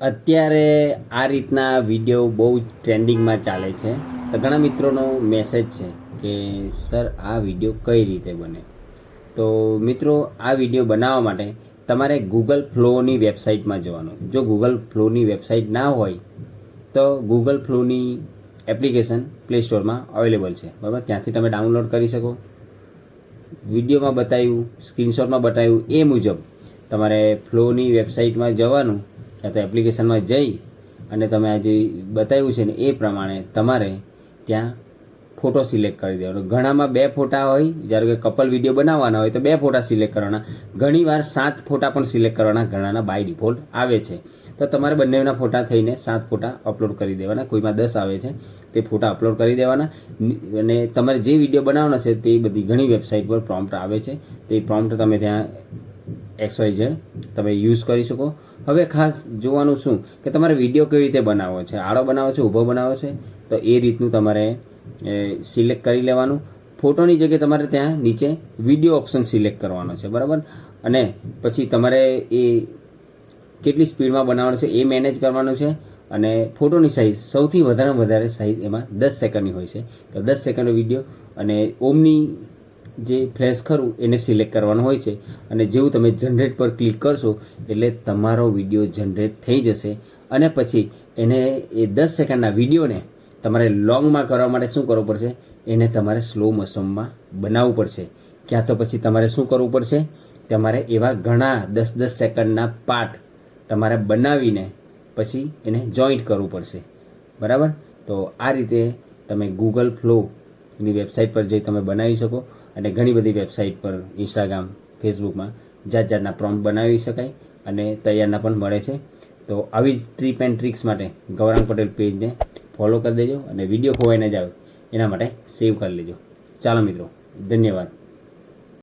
અત્યારે આ રીતના વિડીયો બહુ જ ટ્રેન્ડિંગમાં ચાલે છે. તો ઘણા મિત્રોનો મેસેજ છે કે સર આ વિડીયો કઈ રીતે બને. તો મિત્રો, આ વિડીયો બનાવવા માટે તમારે ગૂગલ ફ્લોની વેબસાઇટમાં જવાનું. જો ગૂગલ ફ્લોની વેબસાઇટ ના હોય તો ગૂગલ ફ્લોની એપ્લિકેશન પ્લે સ્ટોરમાં અવેલેબલ છે, બરાબર. ત્યાંથી તમે ડાઉનલોડ કરી શકો. વિડીયોમાં બતાવ્યું, સ્ક્રીનશોટમાં બતાવ્યું એ મુજબ તમારે ફ્લોની વેબસાઇટમાં જવાનું, ત્યાં તો એપ્લિકેશનમાં જઈ અને તમે આ જે બતાવ્યું છે ને એ પ્રમાણે તમારે ત્યાં ફોટો સિલેક્ટ કરી દેવાનો. ઘણામાં 2 ફોટા હોય, જ્યારે કે કપલ વિડીયો બનાવવાના હોય તો 2 ફોટા સિલેક્ટ કરવાના. ઘણીવાર 7 ફોટા પણ સિલેક્ટ કરવાના, ઘણાના બાય ડિફોલ્ટ આવે છે. તો તમારે બંનેના ફોટા થઈને 7 ફોટા અપલોડ કરી દેવાના. કોઈમાં 10 આવે છે તે ફોટા અપલોડ કરી દેવાના. અને તમારે જે વિડીયો બનાવવાનો છે તે બધી ઘણી વેબસાઇટ પર પ્રોમ્પ્ટ આવે છે. તે પ્રોમ્પ્ટ તમે ત્યાં XYZ તમે યુઝ કરી શકો. હવે ખાસ જોવાનું શું કે તમારે વિડીયો કેવી રીતે બનાવવો છે, આડો બનાવો છે, ઊભો બનાવો છે, તો એ રીતનું તમારે સિલેક્ટ કરી લેવાનું. ફોટોની જગ્યાએ તમારે ત્યાં નીચે વિડીયો ઓપ્શન સિલેક્ટ કરવાનો છે, બરાબર. અને પછી તમારે એ કેટલી સ્પીડમાં બનાવવાનું છે એ મેનેજ કરવાનું છે. અને ફોટોની સાઇઝ સૌથી વધારે સાઇઝ એમાં 10 સેકન્ડની હોય છે. તો 10 સેકન્ડનો વિડીયો અને ઓમની જે ફ્લેશ ખરું એને સિલેક્ટ કરવાનું હોય છે. અને જેવું તમે જનરેટ પર ક્લિક કરશો એટલે તમારો વિડીયો જનરેટ થઈ જશે. અને પછી એને એ 10 સેકન્ડના વિડીયોને તમારે લોંગમાં કરવા માટે શું કરવું પડશે, એને તમારે સ્લો મોશનમાં બનાવવું પડશે. ક્યાં તો પછી તમારે શું કરવું પડશે, તમારે એવા ઘણા 10-10 સેકન્ડના પાર્ટ તમારે બનાવીને પછી એને જોઈન્ટ કરવું પડશે, બરાબર. તો આ રીતે તમે ગૂગલ ફ્લોની વેબસાઇટ પર જઈ તમે બનાવી શકો. અને ઘણી બધી વેબસાઇટ પર ઇન્સ્ટાગ્રામ, ફેસબુકમાં જાતના પ્રોમ્પ્ટ બનાવી શકાય અને તૈયારના પણ મળે છે. તો આવી ટીપ એન્ડ ટ્રિક્સ માટે ગૌરાંગ પટેલ પેજને ફોલો કરી દેજો અને વિડીયો ખોવાઈ ન જાય એના માટે સેવ કરી લેજો. ચાલો મિત્રો, ધન્યવાદ.